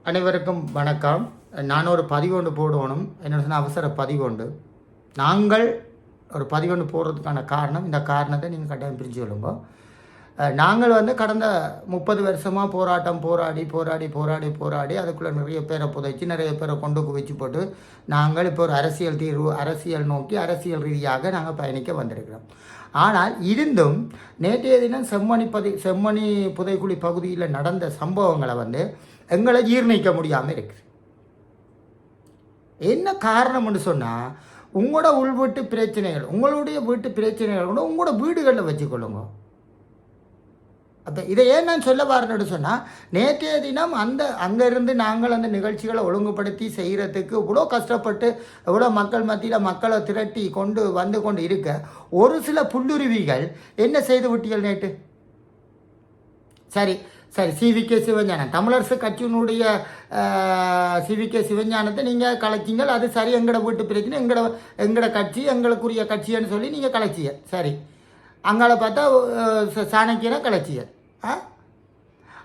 அனைவருக்கும் வணக்கம். நான் ஒரு பதிவு போடணும். என்ன சொன்னால் அவசர பதிவு உண்டு. நாங்கள் ஒரு பதிவு போடுறதுக்கான காரணம், இந்த காரணத்தை நீங்கள் கட்டாயம் பிரித்து சொல்லுங்க. நாங்கள் கடந்த 30 வருஷமாக போராடி அதுக்குள்ளே நிறைய பேரை புதைச்சி நிறைய பேரை கொண்டு குவிச்சு போட்டு நாங்கள் இப்போ ஒரு அரசியல் நோக்கி அரசியல் ரீதியாக நாங்கள் பயணிக்க வந்திருக்கிறோம். ஆனால் இருந்தும் நேற்றைய தினம் செம்மணி புதைக்குழி பகுதியில் நடந்த சம்பவங்களை எங்களை ஜீர்ணிக்க முடியாமல் இருக்குது. என்ன காரணம்னு சொன்னால், உங்களோட உள்வீட்டு பிரச்சனைகள், உங்களுடைய வீட்டு பிரச்சனைகள் கூட உங்களோட வீடுகளில் வச்சுக்கொள்ளுங்க. அப்போ இதை ஏன் நான் சொல்ல வரேன்னு சொன்னால், நேற்றைய தினம் அங்கேருந்து நாங்கள் அந்த நிகழ்ச்சிகளை ஒழுங்குபடுத்தி செய்கிறதுக்கு இவ்வளோ கஷ்டப்பட்டு எவ்வளோ மக்கள் மத்தியில் மக்களை திரட்டி கொண்டு இருக்க ஒரு சில புல்லுருவிகள் என்ன செய்து விட்டீர்கள் நேற்று? சரி சிவிகே சிவஞானம், தமிழரசு கட்சியினுடைய சிவிகே சிவஞானத்தை நீங்கள் கலைச்சிங்கள். அது சரி, எங்களோட வீட்டு பிரச்சனை, எங்களோட கட்சி எங்களுக்குரிய கட்சின்னு சொல்லி நீங்கள் கலைச்சிய. சரி, அங்கால பார்த்தா சாணக்கியனை கலைச்சிய.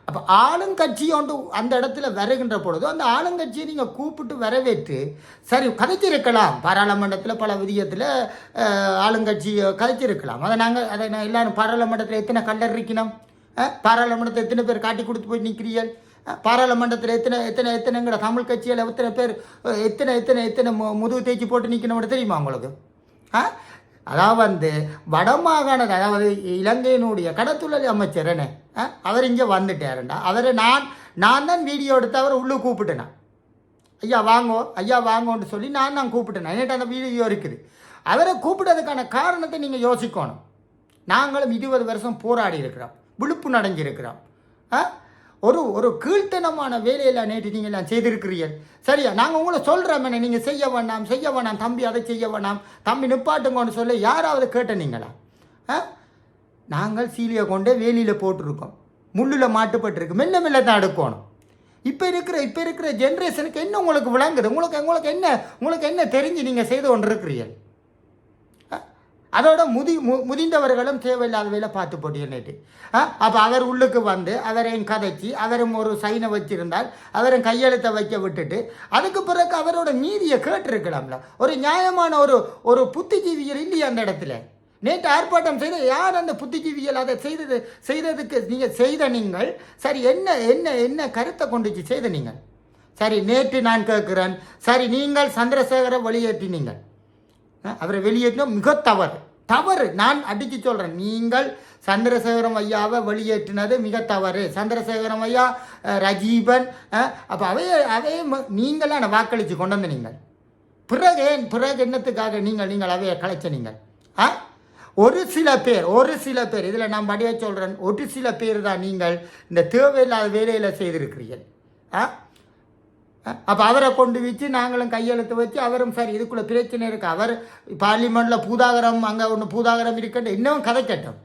அப்போ ஆளுங்கட்சி ஒன்று அந்த இடத்துல வருகின்ற பொழுது அந்த ஆளுங்கட்சியை நீங்கள் கூப்பிட்டு வரவேற்று சரி கதைச்சிருக்கலாம். பாராளுமன்றத்தில் பல விதியத்தில் ஆளுங்கட்சியை கதைச்சிருக்கலாம். அதை நான் எல்லாரும் பாராளுமன்றத்தில் எத்தனை கண்டர் இருக்கணும், பாராளுமன்றத்தில் எத்தனை பேர் காட்டி கொடுத்து போய் நிற்கிறீர்கள், பாராளுமன்றத்தில் எத்தனைங்கிற தமிழ் கட்சியில் எத்தனை பேர் எத்தனை முதுகு தேய்ச்சி போட்டு நிற்கணும் தெரியுமா உங்களுக்கு? அதாவது வடமாகாண, அதாவது இலங்கையினுடைய கடத்தொழில் அமைச்சர் என்ன அவர் இங்கே வந்துட்டாருண்டா, அவரை நான் தான் வீடியோ எடுத்து அவரை உள்ளே கூப்பிட்டேன். ஐயா வாங்கோன்னு சொல்லி நான் கூப்பிட்டேன். என்கிட்ட அந்த வீடியோ இருக்குது. அவரை கூப்பிட்டதுக்கான காரணத்தை நீங்கள் யோசிக்கணும். நாங்களும் 20 வருஷம் போராடி இருக்கிறோம், விழுப்பு நடஞ்சிருக்கிறோம். ஒரு கீழ்த்தனமான வேலையெல்லாம் நேற்று நீங்கள் எல்லாம் செய்திருக்கிறீர்கள். சரியா, நாங்கள் உங்களை சொல்கிறோம், நீங்கள் செய்ய வேணாம் தம்பி, அதை செய்ய வேணாம் தம்பி நிப்பாட்டுங்கன்னு சொல்ல யாராவது கேட்டனீங்களா? நாங்கள் சீலியை கொண்டே வேலியில் போட்டிருக்கோம், முள்ளில் மாட்டுப்பட்டிருக்கு, மெல்ல தான் அடுக்கணும். இப்போ இருக்கிற ஜென்ரேஷனுக்கு என்ன உங்களுக்கு விளங்குது? உங்களுக்கு என்ன தெரிஞ்சு நீங்கள் செய்து கொண்டு இருக்கிறீர்கள்? அதோட முதிர்ந்தவர்களும் தேவையில்லாத வேலை பார்த்து போட்டியன்னுட்டு அப்போ அவர் உள்ளுக்கு வந்து அவரையும் கதைச்சி அவரும் ஒரு சைனை வச்சிருந்தால் அவரும் கையெழுத்தை வைக்க விட்டுட்டு அதுக்கு பிறகு அவரோட நீதியை கேட்டிருக்கலாம்ல. ஒரு நியாயமான ஒரு புத்திஜீவியல் இல்லையா அந்த இடத்துல? நேற்று ஆர்ப்பாட்டம் செய்த யார் அந்த புத்திஜீவியல்? அதை செய்ததுக்கு நீங்கள் சரி என்ன கருத்தை கொண்டுச்சு செய்த நீங்கள்? சரி, நேற்று நான் கேட்குறேன், சரி நீங்கள் சந்திரசேகரை வெளியேற்றினீங்கள், அவரை வெளியேற்றினோம், மிக தவறு. நான் அடித்து சொல்கிறேன், நீங்கள் சந்திரசேகரம் ஐயாவை வெளியேற்றினது மிக தவறு. சந்திரசேகரம் ஐயா, ரஜீவன், அப்போ அவையே நீங்களான வாக்களித்து கொண்டு வந்து நீங்கள் பிறகு என்னத்துக்காக நீங்கள் அவையை கலைச்ச நீங்கள்? ஒரு சில பேர் இதில் நான் படிய சொல்கிறேன், ஒரு சில பேர் தான் நீங்கள் இந்த தேவையில்லாத வேலையில் செய்திருக்கிறீர்கள். அப்போ அவரை கொண்டு வச்சு நாங்களும் கையெழுத்து வச்சு அவரும் சரி இதுக்குள்ளே பிரச்சனை இருக்குது, அவர் பார்லிமெண்ட்டில் பூதாகரம் அங்கே ஒன்று பூதாகரம் இருக்கட்டும், இன்னும் கதைக்கட்டும்.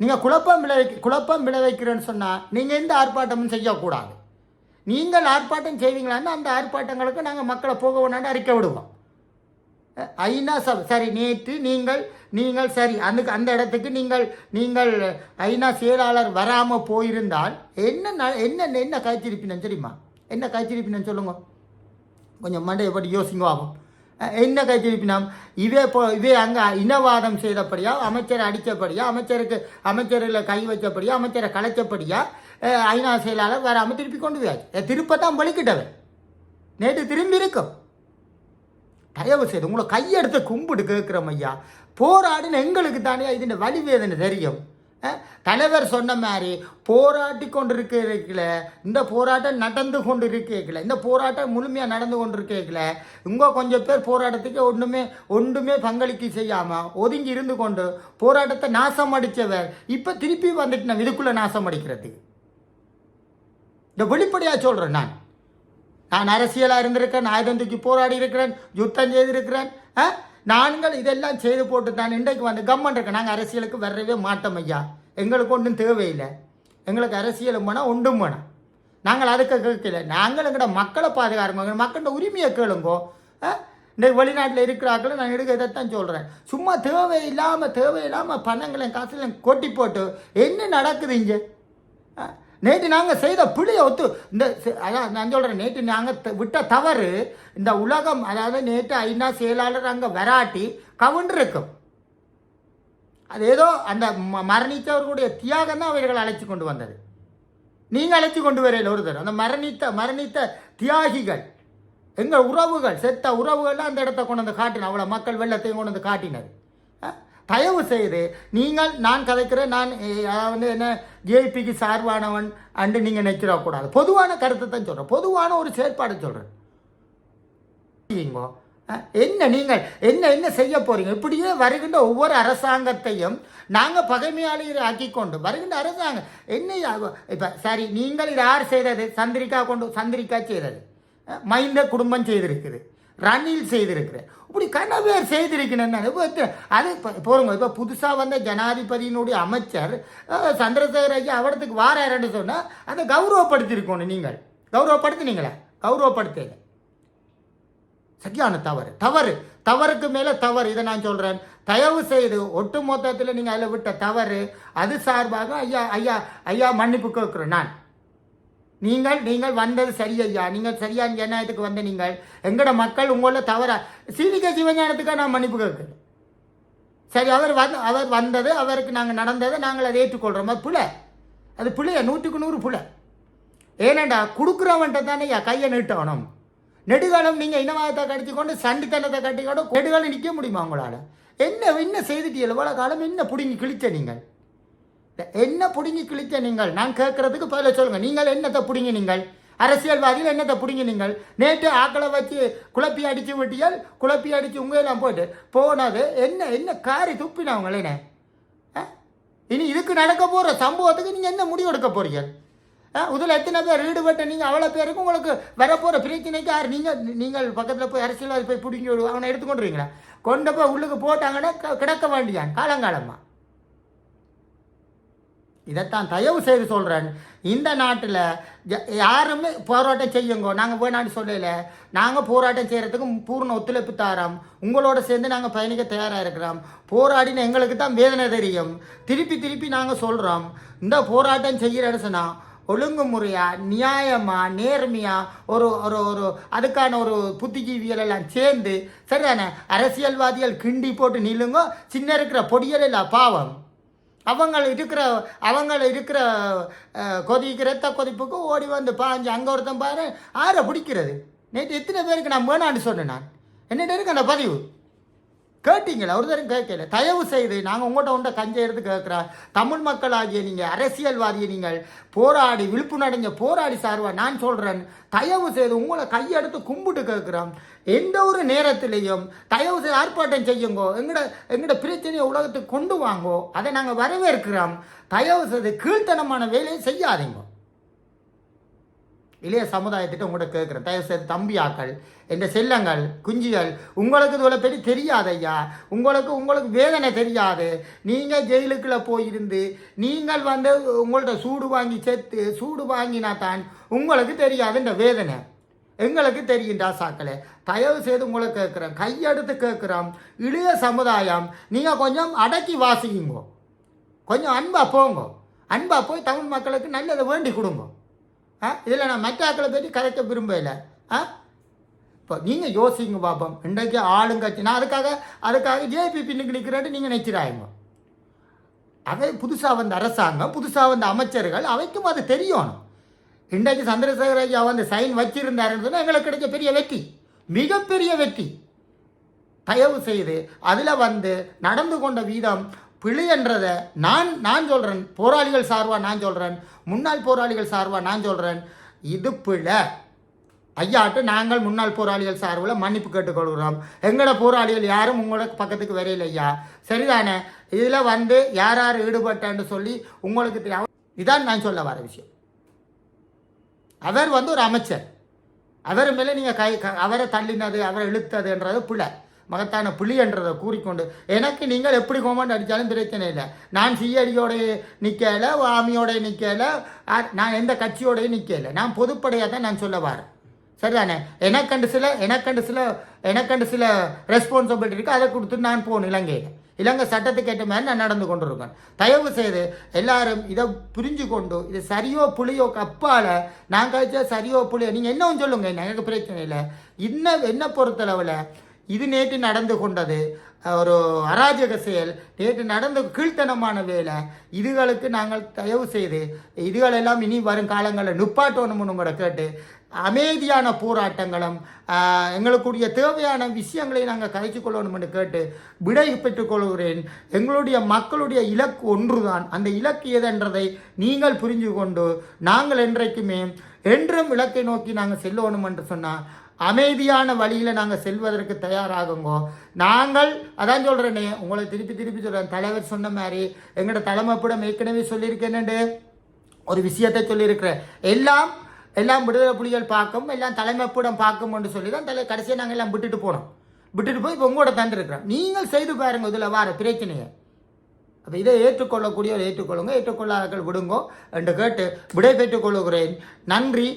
நீங்கள் குழப்பம் விளைவிக்கிறேன்னு சொன்னால் நீங்கள் எந்த ஆர்ப்பாட்டமும் செய்யக்கூடாது. நீங்கள் ஆர்ப்பாட்டம் செய்வீங்களான்னு அந்த ஆர்ப்பாட்டங்களுக்கு நாங்கள் மக்களை போக வேணான்னு அறிக்கை விடுவோம். ஐநா சபை சரி, நேற்று நீங்கள் சரி அந்த இடத்துக்கு நீங்கள் ஐநா செயலாளர் வராமல் போயிருந்தால் என்ன காய்ச்சிருப்பினு தெரியுமா? என்ன காய்ச்சிருப்பினு சொல்லுங்க, கொஞ்சம் மண்டையை பற்றி யோசிங்க ஆகும். என்ன காய்ச்சிருப்பினோம்? இவே அங்கே இனவாதம் செய்தபடியா, அமைச்சரை அடித்தபடியா, அமைச்சரில் கை வச்சபடியா, அமைச்சரை கலைச்சபடியா ஐநா செயலாளர் வராமல் திருப்பி கொண்டு போயாச்சு. திருப்பத்தான் வலிக்கிட்டவன் நேற்று திரும்பி இருக்கும். தயவு செய்து உங்களை கையெடுத்து கும்பிட்டு கேட்குறோம் ஐயா, போராடின எங்களுக்கு தானே இதன் வலிவேதனை தெரியும். தலைவர் சொன்ன மாதிரி போராட்டி கொண்டு இருக்கல, இந்த போராட்டம் நடந்து கொண்டு இருக்கல, இந்த போராட்டம் முழுமையாக நடந்து கொண்டு இருக்கல, இங்கே கொஞ்சம் பேர் போராட்டத்துக்கு ஒன்றுமே பங்களிக்க செய்யாமல் ஒதுங்கி இருந்து கொண்டு போராட்டத்தை நாசம் அடித்தவர் இப்போ திருப்பி வந்துட்டு நான் இதுக்குள்ளே நாசம் அடிக்கிறதுக்கு. இந்த வெளிப்படையாக சொல்கிறேன், நான் அரசியலாக இருந்திருக்கேன், ஆயுதம் தூக்கி போராடி இருக்கிறேன், யுத்தம் செய்திருக்கிறேன். நாங்கள் இதெல்லாம் செய்து போட்டு தான் இன்றைக்கு வந்து கம்மன் இருக்கேன். நாங்கள் அரசியலுக்கு வரவே மாட்டோம் ஐயா, எங்களுக்கு ஒன்றும் தேவையில்லை. எங்களுக்கு அரசியலும் வேணாம், ஒன்றும் வேணாம். நாங்கள் அதுக்கு கேட்கல. நாங்கள் எங்கள்ட மக்களை பாதுகாருங்க, மக்களோட உரிமையை கேளுங்கோ. இன்றைக்கு வெளிநாட்டில் இருக்கிறாக்களை நான் இதைத்தான் சொல்கிறேன். சும்மா தேவையில்லாமல் பணங்களையும் காசுலையும் கொட்டி போட்டு என்ன நடக்குது இங்கே? நேற்று நாங்கள் செய்த பிழையை இந்த அதான் நான் சொல்கிறேன், நேற்று நாங்கள் விட்ட தவறு இந்த உலகம், அதாவது நேற்று ஐநா செயலாளர் அங்கே வராட்டி கவுண்டிருக்கும். அது ஏதோ அந்த மரணித்தவர்களுடைய தியாகம் தான் அவர்கள் அழைச்சி கொண்டு வந்தது. நீங்கள் அழைச்சி கொண்டு வரையில் ஒருத்தர் அந்த மரணித்த தியாகிகள், எங்கள் உறவுகள், செத்த உறவுகள்லாம் அந்த இடத்த கொண்டு வந்து காட்டின, அவ்வளோ மக்கள் வெள்ளத்தையும் கொண்டு வந்து காட்டினது. தயவு செய்து நீங்கள், நான் கதைக்கிறேன், நான் வந்து என்ன ஜேபிக்கு சார்பானவன் அன்று நீங்கள் நினைச்சிடக்கூடாது. பொதுவான கருத்தை தான் சொல்கிறேன், பொதுவான ஒரு செயற்பாடு சொல்கிறேன். என்ன நீங்கள் என்ன செய்ய போறீங்க? இப்படியே வருகின்ற ஒவ்வொரு அரசாங்கத்தையும் நாங்கள் பகைமையாளர் ஆக்கி கொண்டு வருகின்ற அரசாங்கம் என்ன இப்போ சரி, நீங்கள் இது யார் செய்தது? சந்திரிக்கா செய்தது, மைந்த குடும்பம் செய்திருக்குது, ரணில் செய்திருக்கிறேன், இப்படி கனவேர் செய்திருக்கிறேன். அது போறோங்க. இப்போ புதுசாக வந்த ஜனாதிபதியினுடைய அமைச்சர் சந்திரசேகர் ஐயா அவடத்துக்கு வாராருன்னு சொன்னால் அதை கௌரவப்படுத்தியிருக்கணும். நீங்கள் கௌரவப்படுத்தினீங்களா? கௌரவப்படுத்தல. சரியான தவறுக்கு மேலே தவறு. இதை நான் சொல்கிறேன். தயவு செய்து ஒட்டு மொத்தத்தில் நீங்கள் அதில் விட்ட தவறு, அது சார்பாக ஐயா மன்னிப்பு கேட்குறேன் நான். நீங்கள் வந்தது சரி ஐயா, நீங்கள் சரியான ஜனநாயகத்துக்கு வந்த நீங்கள், எங்களோட மக்கள் உங்களோட தவறா சீனிக்க சிவஞானத்துக்காக நான் மன்னிப்பு கேட்குறேன். சரி, அவர் வந்தது, அவருக்கு நாங்கள் நடந்ததை நாங்கள் அதை ஏற்றுக்கொள்கிறோம். அது பிள்ளைய 100% பிள்ளை. ஏனண்டா கொடுக்குறவன்ட்ட தானே ஐயா கையை நீட்டணும். நெடுகாலம் நீங்கள் இனவாதத்தை கட்டிக்கொண்டு சண்டித்தனத்தை கட்டிக்கொண்டு நெடுகாலம் நிற்க முடியுமா உங்களால்? என்ன செய்துட்டீங்க? எவ்வளோ காலம் என்ன பிடுங்கி கிழிச்ச நீங்கள்? என்ன பிடுங்கி கிழிச்ச நீங்கள்? நான் கேட்கறதுக்கு பதில சொல்லுங்கள். நீங்கள் என்னத்தை பிடுங்கி? நீங்கள் அரசியல்வாதிகள் என்னத்தை பிடுங்கி? நீங்கள் நேற்று ஆக்களை வச்சு குழப்பி அடித்து விட்டியால், குழப்பி அடித்து உங்களெல்லாம் போனது என்ன காரி துப்பினவங்களே. இனி இதுக்கு நடக்க போகிற சம்பவத்துக்கு நீங்கள் என்ன முடிவு எடுக்க போறீங்க? இதில் எத்தனை பேர் ஈடுபட்ட நீங்கள் அவ்வளோ பேருக்கு உங்களுக்கு வரப்போகிற பிரச்சனைக்கு யார்? நீங்கள் பக்கத்தில் போய் அரசியல்வாதி போய் பிடிங்கி அவனை எடுத்துக்கொண்டுறீங்களா? கொண்டு போய் உள்ளுக்கு போட்டாங்கன்னா கிடக்க வேண்டியான் காலங்காலமாக. இதைத்தான் தயவு செய்து சொல்கிறேன். இந்த நாட்டில் யாருமே போராட்டம் செய்யுங்கோ, நாங்கள் வேணான்னு சொல்லலை. நாங்கள் போராட்டம் செய்கிறதுக்கு பூர்ண ஒத்துழைப்பு தாரோம். உங்களோட சேர்ந்து நாங்கள் பயணிக்க தயாராக இருக்கிறோம். போராடின எங்களுக்கு தான் வேதனை தெரியும். திருப்பி நாங்கள் சொல்கிறோம், இந்த போராட்டம் செய்கிற சொன்னால் ஒழுங்குமுறையாக, நியாயமாக, நேர்மையாக ஒரு ஒரு ஒரு அதுக்கான ஒரு புத்திஜீவியல் எல்லாம் சேர்ந்து சரிதானே அரசியல்வாதிகள் கிண்டி போட்டு நில்லுங்க. சின்ன இருக்கிற பொடியல் இல்லை பாவம். அவங்க இருக்கிற ரத்த கொதிப்புக்கு ஓடி வந்து பாஞ்சு அங்கே ஒருத்தன் பாரு ஆரை பிடிக்கிறது. நேற்று எத்தனை பேருக்கு நான் வேணான்னு சொன்னேன். நான் என்னட்ட இருக்கு அந்த பதிவு கேட்டீங்களா? ஒரு தரம் கேட்கல. தயவு செய்து நாங்கள் உங்கள்கிட்ட கஞ்சை எடுத்து கேட்குறோம். தமிழ் மக்கள் ஆகிய நீங்கள், அரசியல்வாதியை நீங்கள் போராடி விழிப்புணர்ந்த போராடி சார்வா நான் சொல்கிறேன். தயவு செய்து உங்களை கையெடுத்து கும்பிட்டு கேட்குறோம். எந்த ஒரு நேரத்திலையும் தயவு செய்து ஆர்ப்பாட்டம் செய்யுங்கோ. எங்களோட பிரச்சனையை உலகத்துக்கு கொண்டு வாங்கோ. அதை நாங்கள் வரவேற்கிறோம். தயவு செய்து கீழ்த்தனமான வேலையை செய்யாதீங்க. இளைய சமுதாயத்திட்ட உங்கள்கிட்ட கேட்குறேன். தயவு செய்து தம்பியாக்கள், என்ற செல்லங்கள், குஞ்சிகள், உங்களுக்கு இவ்வளோ பெரிய தெரியாது ஐயா. உங்களுக்கு வேதனை தெரியாது. நீங்கள் ஜெயிலுக்குள்ளே போயிருந்து நீங்கள் வந்து உங்கள்கிட்ட சூடு வாங்கினா தான் உங்களுக்கு தெரியாது இந்த வேதனை. எங்களுக்கு தெரியுண்டா சாக்களே. தயவு செய்து உங்களை கேட்குறேன், கையெடுத்து கேட்குறோம். இளைய சமுதாயம், நீங்கள் கொஞ்சம் அடக்கி வாசிக்குங்கோ, கொஞ்சம் அன்பாக போங்க. அன்பாக போய் தமிழ் மக்களுக்கு நல்லதை வேண்டி கொடுங்க. இதில் நான் மற்ற ஆக்களை பற்றி கதைக்க விரும்பலை. இப்போ நீங்கள் யோசிங்க பாப்போம். இன்றைக்கு ஆளுங்கட்சி, நான் அதுக்காக ஜேபி பின்னுக்கு நிற்கிறேன்னு நீங்கள் நினைச்சிடாங்க. அவை புதுசாக வந்த அரசாங்கம், புதுசாக வந்த அமைச்சர்கள், அவைக்கும் அது தெரியணும். இன்றைக்கு சந்திரசேகர ஐயா வந்து சைன் வச்சிருந்தாருன்னு சொன்னால் எங்களுக்கு கிடைச்ச பெரிய வெற்றி, மிகப்பெரிய வெற்றி. தயவு செய்து அதில் வந்து நடந்து கொண்ட வீதம் பிழை என்றதை நான் சொல்கிறேன். போராளிகள் சார்பாக நான் சொல்கிறேன், முன்னாள் போராளிகள் சார்பாக நான் சொல்கிறேன். இது பிழை ஐயாட்டு. நாங்கள் முன்னாள் போராளிகள் சார்பில் மன்னிப்பு கேட்டுக்கொள்கிறோம். எங்களோட போராளிகள் யாரும் உங்களோட பக்கத்துக்கு வரையில ஐயா, சரிதானே? இதில் வந்து யார் ஈடுபட்டான்னு சொல்லி உங்களுக்கு தெரியும். இதான் நான் சொல்ல வர விஷயம். அவர் வந்து ஒரு அமைச்சர், அவர் மேலே நீங்கள் அவரை தள்ளினது, அவரை இழுத்ததுன்றது பிழை, மகத்தான புலி என்றதை கூறிக்கொண்டு எனக்கு நீங்கள் எப்படி கோமண்ட் அடித்தாலும் பிரச்சனை இல்லை. நான் சிஐடியோடைய நிற்கலை, ஆமியோடைய நிற்கலை, நான் எந்த கட்சியோடையும் நிற்கலை. நான் பொதுப்படையாக தான் நான் சொல்ல வரேன், சரிதானே? எனக்கண்டு சில ரெஸ்பான்சிபிலிட்டி இருக்குது. அதை கொடுத்து நான் போகணும் இலங்கையில். இலங்கை சட்டத்துக்கு ஏற்ற மாதிரி நான் நடந்து கொண்டிருக்கேன். தயவு செய்து எல்லாரும் இதை புரிஞ்சு கொண்டு இது சரியோ புளியோ அப்பால் நான் கழிச்சா சரியோ புளியோ நீங்கள் என்னவும் சொல்லுங்க, எனக்கு பிரச்சனை இல்லை. என்ன பொறுத்தளவில் இது நேற்று நடந்து கொண்டது ஒரு அராஜக செயல், நேற்று நடந்த கீழ்த்தனமான வேலை. இதுகளுக்கு நாங்கள் தயவு செய்து இதுகளெல்லாம் இனி வரும் காலங்களில் நிப்பாட்டணும்னு கூட கேட்டு அமைதியான போராட்டங்களும் எங்களுக்குரிய தேவையான விஷயங்களை நாங்கள் கதைச்சு கொள்ளணும்னு கேட்டு விடை பெற்றுக்கொள்கிறேன். எங்களுடைய மக்களுடைய இலக்கு ஒன்றுதான். அந்த இலக்கு எதென்றதை நீங்கள் புரிஞ்சு கொண்டு நாங்கள் என்றைக்குமே என்றும் இலக்கை நோக்கி நாங்கள் செல்லணும் என்று சொன்னால் அமைதியான வழியில் நாங்கள் செல்வதற்கு தயாராகுங்கோ. நாங்கள் அதான் சொல்கிறேனே, உங்களை திருப்பி சொல்கிறேன். தலைவர் சொன்ன மாதிரி எங்களோட தலைமைப்பிடம் ஏற்கனவே சொல்லியிருக்கேன்னு ஒரு விஷயத்தை சொல்லியிருக்கிறேன். எல்லாம் விடுதலை புலிகள் பார்க்கும், எல்லாம் தலைமைப்பிடம் பார்க்கும் என்று சொல்லி தான் கடைசியாக நாங்கள் எல்லாம் விட்டுட்டு போய் இப்போ உங்களோட தந்துருக்கிறோம். நீங்கள் செய்து பாருங்கள் இதில் வார பிரச்சனையை. அப்போ இதை ஏற்றுக்கொள்ளக்கூடியவர் ஏற்றுக்கொள்ளுங்க, ஏற்றுக்கொள்ளாதவர்கள் விடுங்கோ என்று கேட்டு விடை பெற்றுக் கொள்கிறேன். நன்றி.